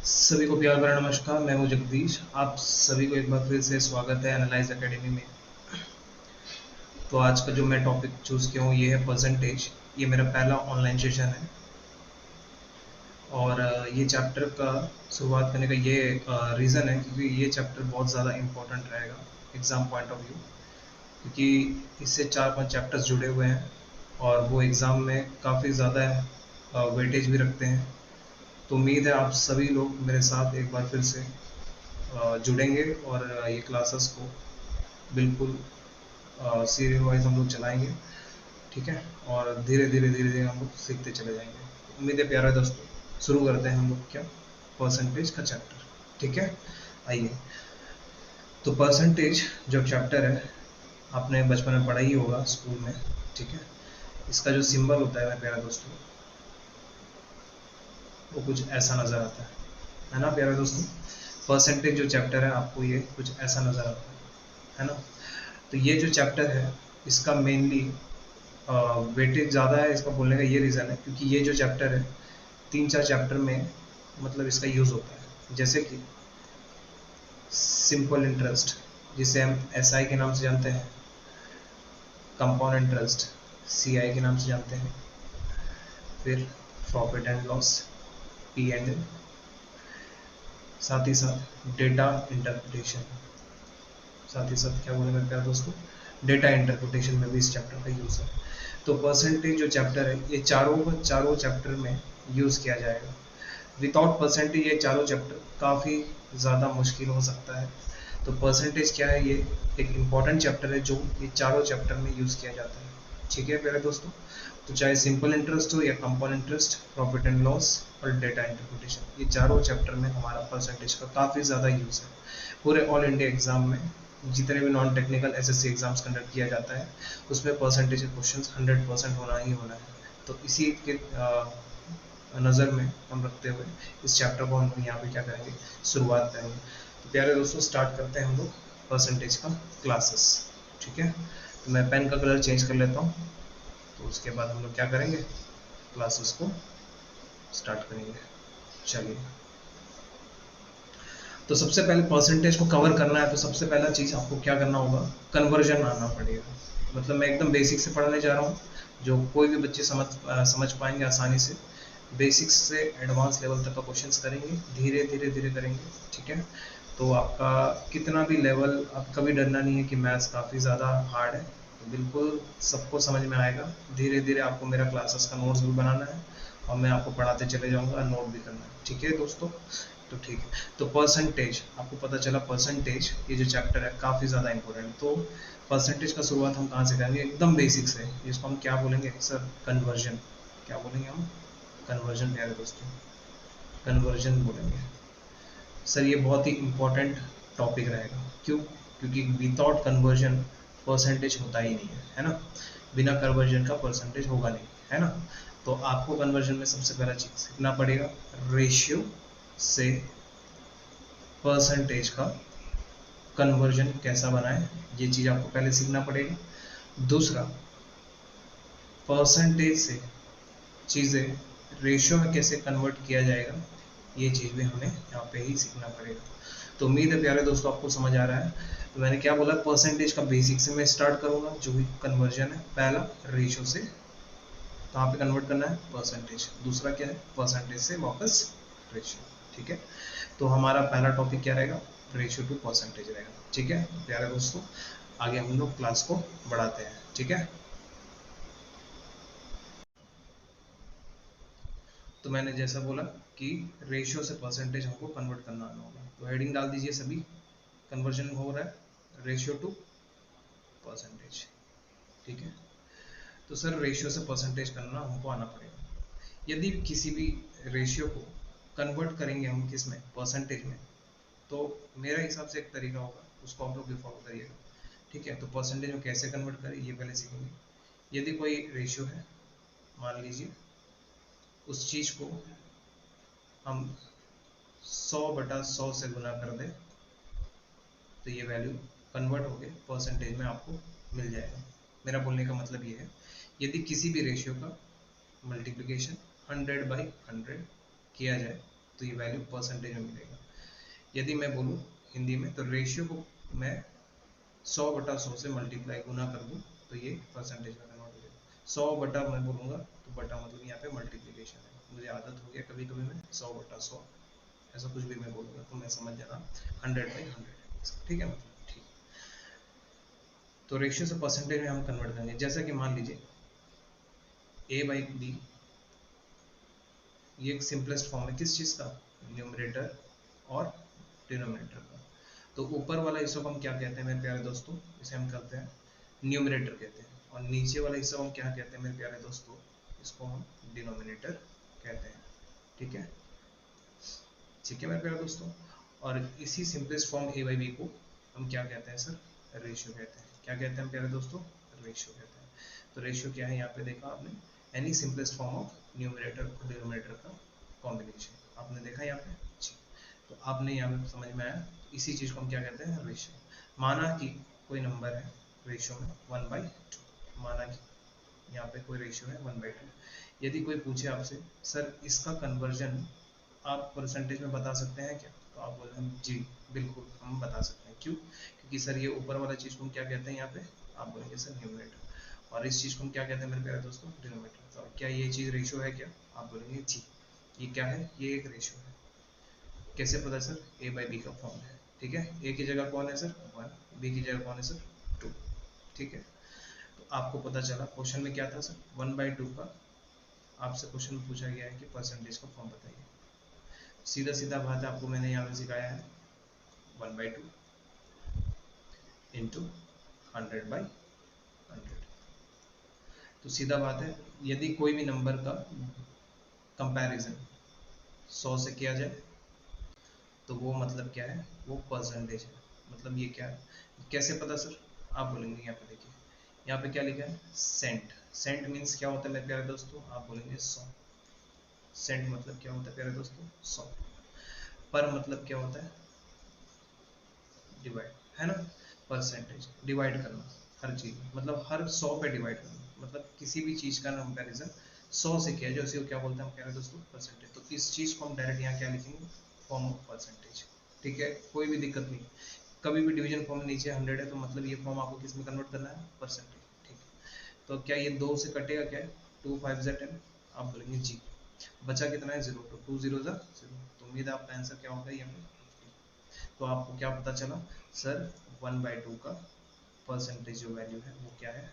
सभी को प्यार भरा नमस्कार। मैं हूं जगदीश। आप सभी को एक बार फिर से स्वागत है एनालाइज एकेडमी में। तो आज का जो मैं टॉपिक चूज किया हूँ ये है परसेंटेज। ये मेरा पहला ऑनलाइन सेशन है और ये चैप्टर का शुरुआत करने का ये रीज़न है क्योंकि ये चैप्टर बहुत ज़्यादा इम्पोर्टेंट रहेगा एग्ज़ाम पॉइंट ऑफ व्यू, क्योंकि इससे 4-5 चैप्टर्स जुड़े हुए हैं और वो एग्ज़ाम में काफ़ी ज़्यादा वेटेज भी रखते हैं। तो उम्मीद है आप सभी लोग मेरे साथ एक बार फिर से जुड़ेंगे और ये क्लासेस को बिल्कुल सीरियल वाइज हम लोग चलाएंगे, ठीक है। और धीरे धीरे हम लोग सीखते चले जाएंगे। उम्मीद है प्यारे दोस्तों, शुरू करते हैं हम लोग क्या परसेंटेज का चैप्टर, ठीक है। आइए, तो परसेंटेज जो चैप्टर है आपने बचपन में पढ़ा ही होगा स्कूल में, ठीक है। इसका जो सिंबल होता है मेरे प्यारे दोस्तों वो कुछ ऐसा नज़र आता है ना प्यारे दोस्तों। परसेंटेज जो चैप्टर है आपको ये कुछ ऐसा नज़र आता है ना। तो ये जो चैप्टर है इसका मेनली वेटेज ज़्यादा है, इसका बोलने का ये रीज़न है क्योंकि ये जो चैप्टर है 3-4 चैप्टर में मतलब इसका यूज़ होता है। जैसे कि सिंपल इंटरेस्ट जिसे हम एसआई के नाम से जानते हैं, कंपाउंड इंटरेस्ट सीआई के नाम से जानते हैं, फिर profit and loss P and L, साथ ही साथ डेटा इंटरप्रिटेशन, साथ ही साथ क्या बोलेंगे प्यारे दोस्तों डेटा इंटरप्रिटेशन में भी इस चैप्टर का यूज़ है। तो परसेंटेज जो चैप्टर है ये चारों चैप्टर में यूज़ किया जाएगा। विदाउट परसेंटेज ये चारों चैप्टर काफ़ी ज़्यादा मुश्किल हो सकता है। तो परसेंटेज क्या है, ये एक इम्पॉर्टेंट चैप्टर है जो ये चारों चैप्टर में यूज़ किया जाता है, ठीक है प्यारे दोस्तों। तो चाहे सिंपल इंटरेस्ट हो या compound interest, profit and loss और डेटा इंटरप्रिटेशन, ये चारों चैप्टर में हमारा परसेंटेज का काफ़ी ज़्यादा यूज़ है। पूरे ऑल इंडिया एग्जाम में जितने भी non technical SSC exams conduct किया जाता है उसमें परसेंटेज के क्वेश्चन 100% होना ही होना है। तो इसी के नज़र में हम रखते हुए इस चैप्टर को हम यहाँ पे क्या करेंगे, शुरुआत करेंगे। तो प्यारे दोस्तों स्टार्ट करते हैं हम लोग परसेंटेज का क्लासेस, ठीक है। तो मैं पेन का कलर चेंज कर लेता हूँ, तो उसके बाद हम लोग क्या करेंगे, क्लासेस को स्टार्ट करेंगे। चलिए, तो सबसे पहले परसेंटेज को कवर करना है तो सबसे पहला चीज़ आपको क्या करना होगा, कन्वर्जन आना पड़ेगा। मतलब मैं एकदम बेसिक से पढ़ाने जा रहा हूँ जो कोई भी बच्चे समझ पाएंगे आसानी से। बेसिक्स से एडवांस लेवल तक का क्वेश्चंस करेंगे, धीरे धीरे करेंगे, ठीक है। तो आपका कितना भी लेवल, आपका भी डरना नहीं है कि मैथ्स काफ़ी ज़्यादा हार्ड है, तो बिल्कुल सबको समझ में आएगा। धीरे धीरे आपको मेरा क्लासेस का नोट्स भी बनाना है और मैं आपको पढ़ाते चले जाऊँगा, नोट भी करना है, ठीक है दोस्तों। तो ठीक है, तो परसेंटेज आपको पता चला, परसेंटेज ये जो चैप्टर है काफ़ी ज़्यादा इंपॉर्टेंट। तो परसेंटेज का शुरुआत हम कहाँ से करेंगे, एकदम बेसिक से, जिसको हम क्या बोलेंगे सर, कन्वर्जन। क्या बोलेंगे हम, कन्वर्जन प्यारे दोस्तों, कन्वर्जन बोलेंगे। सर ये बहुत ही इम्पोर्टेंट टॉपिक रहेगा, क्यों, क्योंकि विदाउट कन्वर्जन परसेंटेज होता ही नहीं है ना। बिना कन्वर्जन का परसेंटेज होगा नहीं, है ना। तो आपको कन्वर्जन में सबसे पहला चीज सीखना पड़ेगा, रेशियो से परसेंटेज का कन्वर्जन कैसा बनाए, ये चीज आपको पहले सीखना पड़ेगा। दूसरा, परसेंटेज से चीज़ें रेशियो में कैसे कन्वर्ट किया जाएगा, ये चीज़ भी हमें यहाँ पे ही सीखना पड़ेगा। तो उम्मीद है प्यारे दोस्तों आपको समझ आ रहा है। तो मैंने क्या बोला, परसेंटेज का बेसिक से मैं स्टार्ट करूँगा, जो भी कन्वर्जन है। पहला, रेशियो से कहाँ पे कन्वर्ट करना है, परसेंटेज। दूसरा क्या है, परसेंटेज से वापस रेशियो, ठीक है। तो हमारा पहला टॉपिक क्या रहेगा, रेशियो टू परसेंटेज रहेगा, ठीक है प्यारे दोस्तों। आगे हम लोग क्लास को बढ़ाते हैं, ठीक है। तो मैंने जैसा बोला कि रेशियो से परसेंटेज हमको कन्वर्ट करना आना होगा, तो हेडिंग डाल दीजिए सभी, कन्वर्जन हो रहा है रेशियो टू परसेंटेज, ठीक है। तो सर रेशियो से परसेंटेज करना हमको आना पड़ेगा। यदि किसी भी रेशियो को कन्वर्ट करेंगे हम किस में, परसेंटेज में, तो मेरा हिसाब से एक तरीका होगा, उसको आप लोग भी फॉलो करिएगा, ठीक है। तो परसेंटेज में कैसे कन्वर्ट करें ये पहले सीखेंगे। यदि कोई रेशियो है, मान लीजिए उस चीज को हम 100/100 से गुना कर दे, तो ये वैल्यू कन्वर्ट होके परसेंटेज में आपको मिल जाएगा। मेरा बोलने का मतलब ये है, यदि किसी भी रेशियो का मल्टीप्लिकेशन 100/100 किया जाए तो ये वैल्यू परसेंटेज में मिलेगा। यदि मैं बोलूँ हिंदी में तो रेशियो को मैं 100/100 से मल्टीप्लाई गुना कर दूँ तो ये परसेंटेज में कन्वर्ट हो जाएगा। 100 बटा मैं बोलूँगा तो बटा मतलब यहाँ पे मल्टीप्लीकेशन है, मुझे आदत हो गया कभी कभी मैं 100/100 ऐसा कुछ भी मैं बोलूँगा तो मैं समझ जाना 100/100, ठीक है मतलब ठीक। तो रेशियो से परसेंटेज में हम कन्वर्ट करेंगे, जैसा कि मान लीजिए a/b, ये एक सिंपलेस्ट फॉर्म है किस चीज़ का, न्यूमरेटर और डिनोमिनेटर का। तो ऊपर वाला हिस्सा को हम क्या कहते हैं मेरे प्यारे दोस्तों, इसे हम कहते हैं न्यूमरेटर कहते हैं, और नीचे वाला हिस्सा को हम क्या कहते हैं मेरे प्यारे दोस्तों, इसको हम डिनोमिनेटर कहते हैं, ठीक है ठीक है मेरे प्यारे दोस्तों। और इसी सिंपलेस्ट फॉर्म a/b को हम क्या कहते हैं सर, रेशियो कहते हैं। क्या कहते हैं प्यारे दोस्तों, रेशियो कहते हैं। तो रेशियो क्या है यहाँ पे देखा आपने, any simplest form of numerator और डिनोमिनेटर का कॉम्बिनेशन, आपने देखा यहाँ पे जी। तो आपने यहाँ पे समझ में आया, इसी चीज को हम क्या कहते हैं, रेशियो। माना कि कोई नंबर है रेशियो में 1/2, माना कि यहाँ पे कोई रेशियो है 1/2। यदि कोई पूछे आपसे सर इसका कन्वर्जन आप परसेंटेज में बता सकते हैं क्या, तो आप बोल रहे हैं जी बिल्कुल हम बता सकते हैं। क्यों, क्योंकि सर ये ऊपर वाला चीज को हम क्या कहते हैं यहाँ पे, आप बोलेंगे सर न्यूमरेटर, और इस चीज को हम क्या कहते हैं मेरे प्यारे दोस्तों, डिनोमिनेटर। तो क्या ये चीज रेशियो है क्या, आप बोलेंगे जी ये क्या है, ये एक रेशियो है। कैसे पता सर, a/b का फॉर्म है, ठीक है। a की जगह कौन है सर 1, b की जगह कौन है सर 2, ठीक है। तो आपको पता चला क्वेश्चन में क्या था सर, 1/2 का आपसे क्वेश्चन में पूछा गया है कि परसेंटेज का फॉर्म बताइए। सीधा सीधा बात है, आपको मैंने यहाँ पे सिखाया है 1/2 इंटू 100/100। तो सीधा बात है, यदि कोई भी नंबर का कंपैरिजन 100 से किया जाए तो वो मतलब क्या है, वो परसेंटेज है। मतलब ये क्या है, कैसे पता सर, आप बोलेंगे यहाँ पे देखिए, यहाँ पे क्या लिखा है सेंट। सेंट मीन्स क्या होता है मेरे प्यारे दोस्तों, आप बोलेंगे 100। सेंट मतलब क्या होता है प्यारे दोस्तों, 100। पर मतलब क्या होता है, डिवाइड, है ना। परसेंटेज डिवाइड करना, हर चीज मतलब हर 100 पे डिवाइड करना, मतलब किसी भी चीज का कंपैरिजन 100 से किया जो उसे क्या बोलते हैं हम, क्या दोस्तों परसेंटेज। तो इस चीज को हम डायरेक्ट यहाँ क्या लिखेंगे, फॉर्म ऑफ परसेंटेज, ठीक है। कोई भी दिक्कत नहीं, कभी भी डिवीजन फॉर्म नीचे 100 है तो मतलब ये फॉर्म आपको किस में कन्वर्ट करना है, परसेंटेज, ठीक है। तो क्या ये 2 से कटेगा, क्या है 2 5 10, आप बोलेंगे जी। बचा कितना है 0, तो 2 0 0। तो उम्मीद है आपका आंसर क्या होगा यहाँ पे 50। तो आपको क्या पता चला सर, 1/2 का परसेंटेज जो वैल्यू है वो क्या है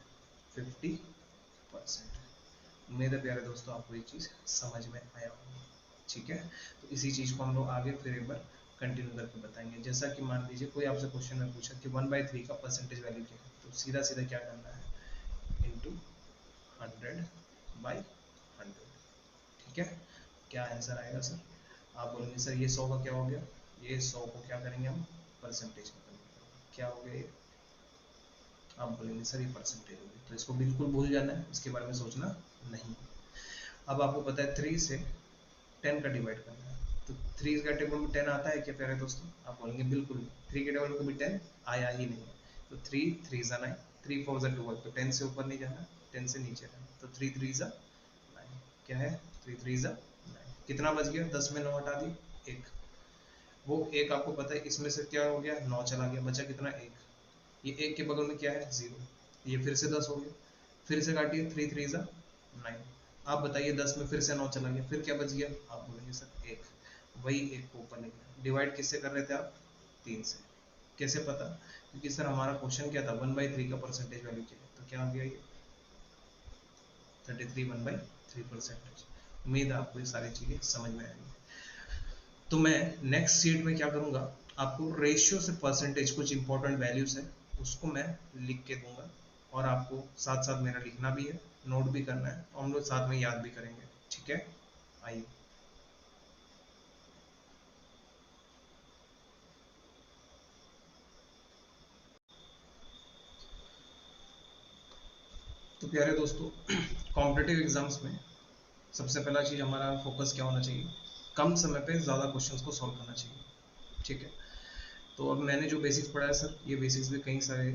50%। उम्मीद है प्यारे दोस्तों आपको ये चीज समझ में आया होगा, ठीक है। तो इसी चीज को हम लोग आगे फिर एक बार कंटिन्यू करके बताएंगे। जैसा कि मान लीजिए कोई आपसे क्वेश्चन में पूछा कि 1/3 का परसेंटेज वैल्यू क्या है, तो सीधा सीधा क्या करना है, इंटू 100/100, ठीक है। क्या आंसर आएगा सर, आप बोलेंगे सर ये 100 का क्या हो गया, ये 100 को क्या करेंगे हम परसेंटेज में कन्वर्ट करेंगे, क्या हो गया ये, आप बोलेंगे सर ये परसेंटेज होगी। तो इसको बिल्कुल भूल जाना है, इसके बारे में सोचना नहीं। अब आपको पता है 3 से 10 का डिवाइड करना है, तो 3 का टेबल में 10 आता है क्या प्यारे दोस्तों, आप बोलेंगे बिल्कुल नहीं, 3 के टेबल में कभी 10 आया ही नहीं। तो 3 3 जा 9, 3 4 जा 12, तो 10 से ऊपर नहीं जाना, 10 से नीचे रहना, तो 3 3 जा 9, क्या है 3 3 जा 9। कितना बच गया, 10 में 9 हटा दी 1, वो एक आपको पता है इसमें से क्या हो गया 9 चला गया, बचा कितना 1। ये 1 के बगल में क्या है 0, ये फिर से 10 हो गया, फिर से काटिए 3 3 जा 9। आप बताइए 10 में फिर से 9 चला गया, फिर क्या बच गया, आप बोलेंगे सर 1। वही 1 को ऊपर लिखना, डिवाइड किससे कर रहे थे आप, 3 से। कैसे पता, क्योंकि सर हमारा क्वेश्चन क्या था 1/3 का परसेंटेज वैल्यू क्या है, तो क्या आ गया ये 33 1/3 परसेंटेज। उम्मीद है आपको ये सारी चीजें समझ में आएंगी। तो मैं नेक्स्ट सीट में क्या करूंगा, आपको रेशियो से परसेंटेज कुछ इंपॉर्टेंट वैल्यूज है उसको मैं लिख के दूंगा, और आपको साथ साथ मेरा लिखना भी है, नोट भी करना है, और हम लोग साथ में याद भी करेंगे, ठीक है। आइए, तो प्यारे दोस्तों कॉम्पिटेटिव एग्जाम्स में सबसे पहला चीज हमारा फोकस क्या होना चाहिए, कम समय पे ज्यादा क्वेश्चंस को सॉल्व करना चाहिए, ठीक है। तो अब मैंने जो बेसिक्स पढ़ा है सर, ये बेसिक्स भी कई सारे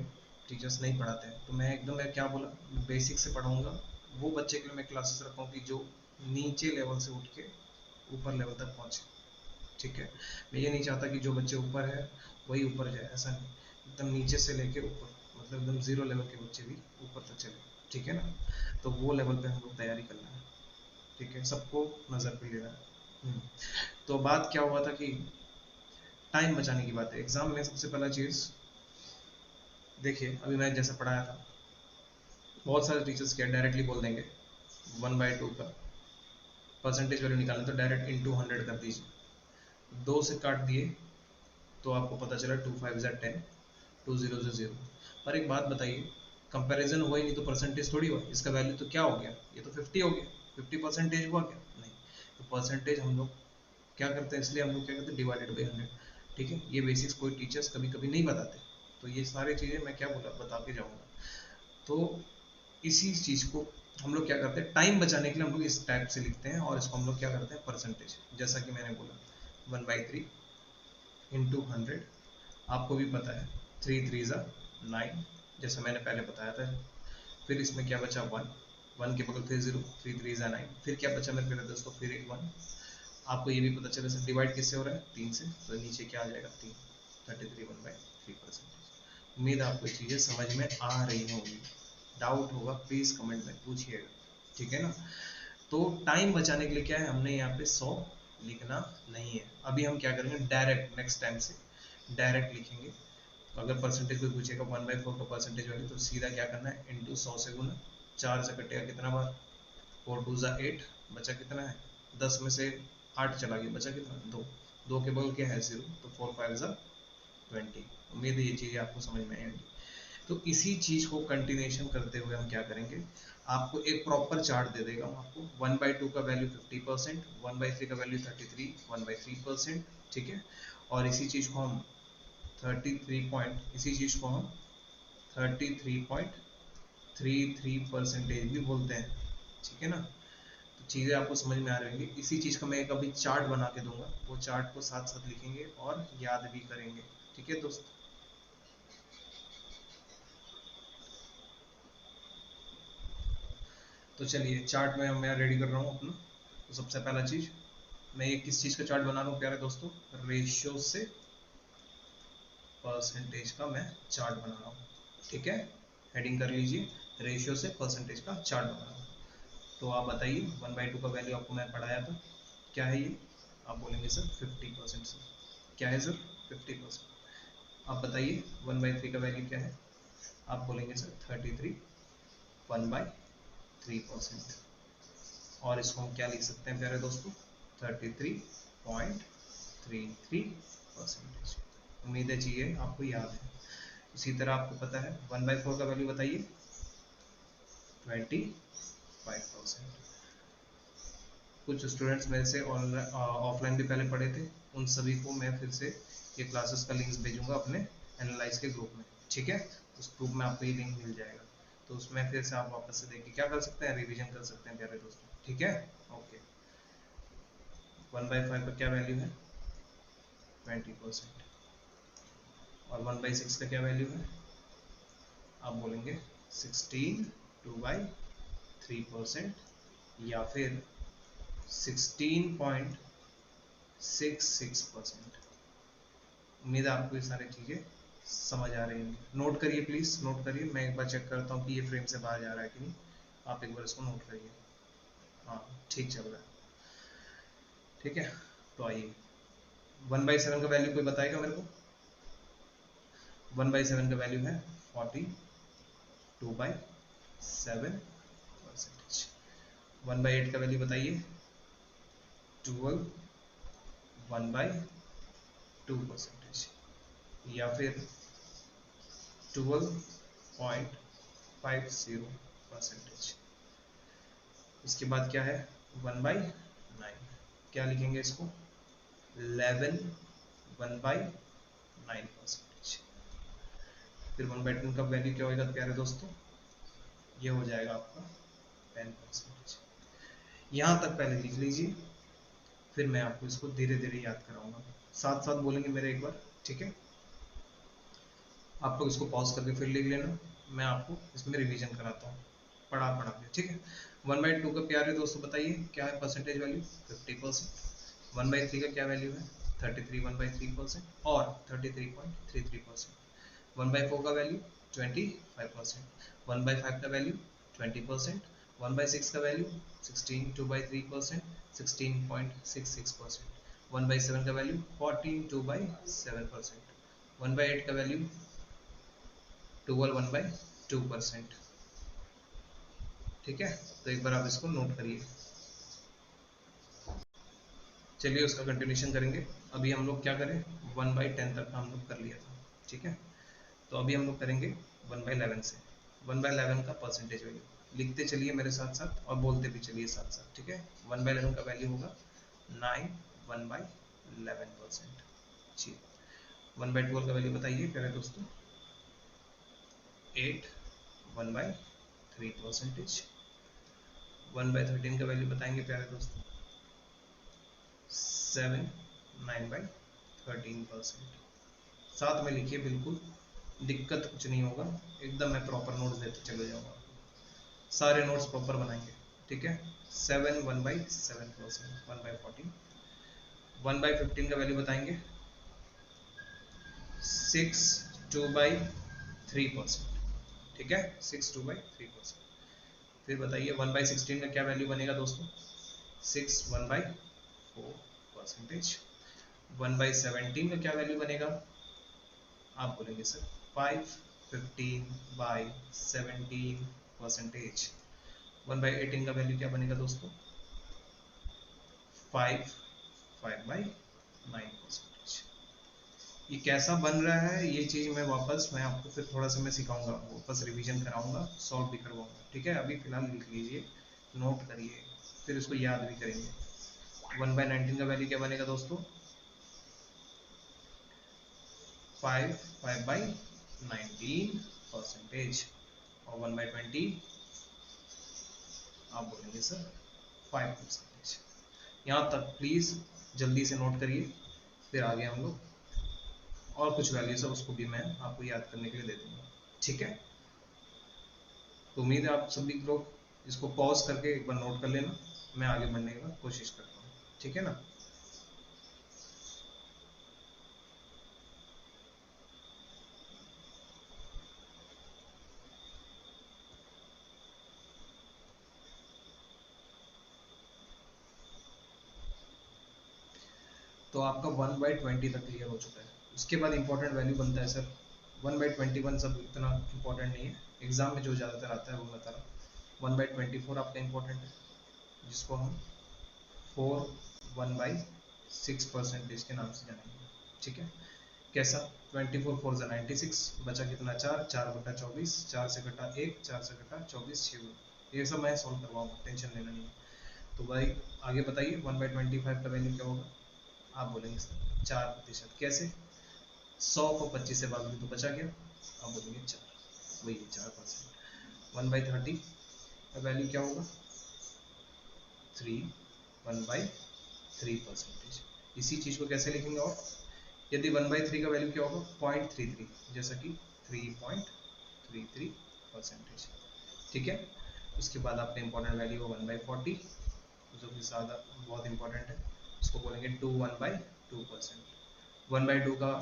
टीचर्स नहीं पढ़ाते हैं, तो मैं एकदम मैं क्या बोला बेसिक से पढ़ाऊंगा। वो बच्चे के लिए मैं क्लासेस रखा हूँ कि जो नीचे लेवल से उठ के ऊपर लेवल तक पहुंचे, ठीक है, मैं ये नहीं चाहता कि जो बच्चे ऊपर है वही ऊपर जाए, ऐसा नहीं, एकदम नीचे से लेके ऊपर, मतलब एकदम जीरो लेवल के बच्चे भी ऊपर तक चले, ठीक है ना, तो वो लेवल पे हम लोग तैयारी करना है, ठीक है, सबको नज़र पे लेना है। तो बात क्या हुआ था कि टाइम बचाने की बात है एग्जाम में। सबसे पहला चीज़ देखिए, अभी मैं जैसे पढ़ाया था, बहुत सारे टीचर्स क्या डायरेक्टली बोल देंगे 1/2 का परसेंटेज वैल्यू निकालना, तो डायरेक्ट इंटू 100 कर दीजिए, 2 से काट दिए तो आपको पता चला 2 5 ज़ा 10, 2 0 ज़ा 0। पर एक बात बताइए, कंपैरिजन हुआ ही नहीं तो परसेंटेज थोड़ी हुआ, इसका वैल्यू तो क्या हो गया, ये तो 50 हो गया, 50 परसेंटेज हुआ क्या, नहीं। तो परसेंटेज हम लोग क्या करते हैं, इसलिए हम लोग क्या करते हैं, डिवाइडेड बाई 100, ठीक है। ये बेसिक्स कोई टीचर्स कभी कभी नहीं बताते, तो ये सारी चीज़ें मैं क्या बोला बता के जाऊँगा। तो इसी चीज़ को हम लोग क्या करते हैं, टाइम बचाने के लिए हम लोग इस टाइप से लिखते हैं, और इसको हम लोग क्या करते हैं, परसेंटेज, जैसा कि मैंने बोला 1/3 इंटू 100, आपको भी पता है 3 3 ज़ा 9, जैसा मैंने पहले बताया था। फिर इसमें क्या बचा 1, 1 के बगल फिर 0, 3 3 ज़ा 9, फिर क्या बचा मेरे प्यारे दोस्तों, फिर एक 1। आपको ये भी पता चला सर डिवाइड किससे हो रहा है, 3 से, तो नीचे क्या आ जाएगा 3, 33 1/3 परसेंटेज। उम्मीद आपको चीज़ें समझ में आ रही होंगी, डाउट होगा प्लीज़ कमेंट में पूछिएगा, ठीक है ना। तो टाइम बचाने के लिए क्या है, हमने यहाँ पे 100 लिखना नहीं है। अभी हम क्या करेंगे, डायरेक्ट नेक्स्ट टाइम से डायरेक्ट लिखेंगे। तो अगर परसेंटेज कोई पूछेगा 1/4 का परसेंटेज वैल्यू, तो सीधा क्या करना है, इंटू 100 से गुना, 4 से कटेगा कितना बार, 4 2 ज़ा 8, बचा कितना है, 10 में से 8 चला गया, बचा कितना, 2, 2 के बगल क्या है 0, तो 4 5 ज़ा 20। उम्मीद है ये चीज़ें आपको समझ में आएंगी। तो इसी चीज़ को कंटिन्यूएशन करते हुए हम क्या करेंगे, आपको एक प्रॉपर चार्ट दे देगा हम आपको, 1/2 का वैल्यू 50%, 1/3 का वैल्यू 33 1/3%, ठीक है। और इसी चीज़ को हम 33 परसेंटेज भी बोलते हैं, ठीक है ना। तो चीज़ें आपको समझ में आ रही होंगी। इसी चीज़ का मैं एक अभी चार्ट बना के दूंगा, वो चार्ट को साथ साथ लिखेंगे और याद भी करेंगे, ठीक है दोस्त। तो चलिए चार्ट में मैं रेडी कर रहा हूँ अपना। तो सबसे पहला चीज़, मैं ये किस चीज़ का चार्ट बना रहा हूँ प्यारे दोस्तों, रेशियो से परसेंटेज का मैं चार्ट बना रहा हूँ, ठीक है। हेडिंग कर लीजिए, रेशियो से परसेंटेज का चार्ट बना रहा हूँ। तो आप बताइए 1/2 का वैल्यू आपको मैं पढ़ाया था, क्या है ये, आप बोलेंगे सर 50% सर, क्या है सर 50%। आप बताइए 1/3 का वैल्यू क्या है, आप बोलेंगे सर 33 1/3%। और इसको हम क्या लिख सकते हैं प्यारे दोस्तों, 33.33%। उम्मीद है चीज़ें आपको याद है। इसी तरह आपको पता है 1/4 का वैल्यू बताइए, 25%। कुछ स्टूडेंट्स मेरे से ऑफलाइन भी पहले पढ़े थे, उन सभी को मैं फिर से ये क्लासेस का लिंक्स भेजूंगा अपने एनालाइज के ग्रुप में, ठीक है। उस ग्रुप में आपको ये लिंक मिल जाएगा, तो उसमें फिर से आप वापस से देखिए क्या कर सकते हैं, रिवीजन कर सकते हैं प्यारे दोस्तों, ठीक है। ओके, 1/5 का क्या वैल्यू है, 20%। और 1/6 का क्या वैल्यू है, आप बोलेंगे 16 2/3%, या फिर 16.66%। उम्मीद है आपको ये सारी चीज़ें समझ आ रही होंगी। नोट करिए प्लीज़, नोट करिए, मैं एक बार चेक करता हूँ कि ये फ्रेम से बाहर जा रहा है कि नहीं। आप एक बार इसको नोट करिए, हाँ ठीक चल रहा है, ठीक है। तो आइए 1/7 का वैल्यू कोई बताएगा मेरे को, 1/7 का वैल्यू है 42/7%। 1/8 का वैल्यू बताइए, 12 1/2%, या फिर 12.50%। इसके बाद क्या है, 1/9, क्या लिखेंगे इसको, 11 1/9%। फिर 1/10 का वैल्यू क्या होगा प्यारे दोस्तों, ये हो जाएगा आपका 10%। यहाँ तक पहले लिख लीजिए, फिर मैं आपको इसको धीरे धीरे याद कराऊंगा, साथ साथ बोलेंगे मेरे एक बार, ठीक है। आप लोग इसको पॉज करके फिर लिख लेना, मैं आपको इसमें रिवीजन कराता हूँ पढ़ा पढ़ा के, ठीक है। 1/2 का प्यारे दोस्तों बताइए क्या है परसेंटेज वैल्यू, 50%। 1/3 का क्या वैल्यू है, 33 1/3% और 33.33%। 1/4 का वैल्यू 25%, 1/5 का वैल्यू 20%, 1/6 का वैल्यू 16 2/3%, 16.66%, 1/7 का वैल्यू 14 2/7%, 1/8 का वैल्यू 12 1/2%। ठीक है, तो एक बार आप इसको नोट करिए। चलिए उसका कंटिन्यूशन करेंगे। अभी हम लोग क्या करें, 1/10 तक हम लोग कर लिया था। ठीक है, तो अभी हम लोग करेंगे 1/11 से। 1/11 का परसेंटेज वैल्यू लिखते चलिए मेरे साथ साथ और बोलते भी चलिए साथ साथ। ठीक है, 1/11 का वैल्यू होगा 9 1/11%। जी, 1/12 का वैल्यू बताइए प्यारे दोस्तों, 8 1/3%। 1/13 का वैल्यू बताएंगे प्यारे दोस्तों, 7 9/13%। साथ में लिखिए, बिल्कुल दिक्कत कुछ नहीं होगा, एकदम मैं प्रॉपर नोट्स देते चले जाऊंगा, सारे नोट्स प्रॉपर बनाएंगे। ठीक है, 7 1/7%, 1/14। 1/15 का वैल्यू बताएंगे 6 2/3%। ठीक है, 6 2/3%। फिर बताइए 1/16 का क्या वैल्यू बनेगा दोस्तों, 6 1/4%। 1/17 का क्या वैल्यू बनेगा, आप बोलेंगे सर 5 15/17%। 1/18 का वैल्यू क्या बनेगा दोस्तों, 5 5/9%। ये कैसा बन रहा है ये चीज मैं आपको फिर थोड़ा सा मैं सिखाऊंगा, वापस रिवीजन कराऊंगा, सॉल्व भी करवाऊंगा। ठीक है, अभी फिलहाल लिख लीजिए, नोट करिए, फिर इसको याद भी करेंगे। 1/19 का वैल्यू क्या बनेगा दोस्तों, 5/19%। और 1/20 आप बोलेंगे सर 5%। यहाँ तक प्लीज जल्दी से नोट करिए, फिर आगे हम लोग और कुछ वैल्यूज है उसको भी मैं आपको याद करने के लिए दे दूंगा। ठीक है, तो उम्मीद है आप सभी लोग इसको पॉज करके एक बार नोट कर लेना, मैं आगे बढ़ने की कोशिश करता हूँ। ठीक है ना, तो आपका 1/20 तक क्लियर हो चुका है। उसके बाद इंपॉर्टेंट वैल्यू बनता है सर 1/21। सब इतना इंपॉर्टेंट नहीं है, एग्जाम में जो ज़्यादातर आता है वो बता रहा हूँ। 1/24 आपका इंपॉर्टेंट है, जिसको हम 4 1/6% के नाम से जानेंगे। ठीक है, कैसा, 24 4 96, बचा कितना 4, 4/24, 4 से घटा 1, 4 से घटा 24, 6। ये सब मैं सॉल्व करवाऊंगा, टेंशन लेना नहीं है। तो भाई आगे बताइए 1/25 का वैल्यू क्या होगा, आप बोलेंगे सर 4%। कैसे, 100 को 25 से भाग दो तो बचा गया, आप बोलेंगे 4, वही 4%। 1/30 का वैल्यू क्या होगा, 3 1/3%। इसी चीज को कैसे लिखेंगे, और यदि 1/3 का वैल्यू क्या होगा 0.33, जैसा कि 3.33%। ठीक है, उसके बाद आपका इंपॉर्टेंट वैल्यू है 1/40, जो कि ज्यादा बहुत इंपॉर्टेंट है, उसको बोलेंगे 2 1/2%। 1/2 का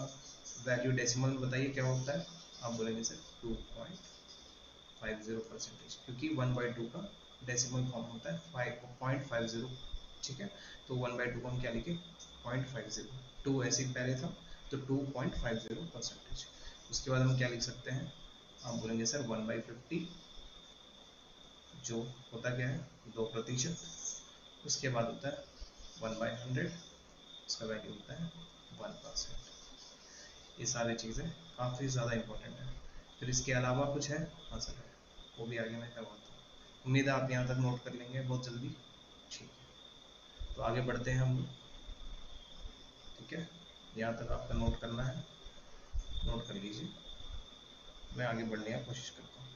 वैल्यू डेसिमल में बताइए क्या होता है, आप बोलेंगे सर 2.50%, क्योंकि 1/2 का डेसिमल फॉर्म होता है 5.50। ठीक है, तो 1/2 को हम क्या लिखे 0.50, 2 ऐसे ही पहले था तो 2.50%। उसके बाद हम क्या लिख सकते हैं, आप बोलेंगे सर 1/50, जो होता क्या है 2%। उसके बाद होता है 1/100, उसका वैल्यू होता है 1%। ये सारी चीज़ें काफ़ी ज़्यादा इंपॉर्टेंट है। फिर इसके अलावा कुछ है, हाँ सर है, वो भी आगे मैं करवाता हूँ। उम्मीद है आप यहाँ तक नोट कर लेंगे बहुत जल्दी। ठीक है, तो आगे बढ़ते हैं हम लोग। ठीक है, यहाँ तक आपका नोट करना है, नोट कर लीजिए, मैं आगे बढ़ने की कोशिश करता हूँ।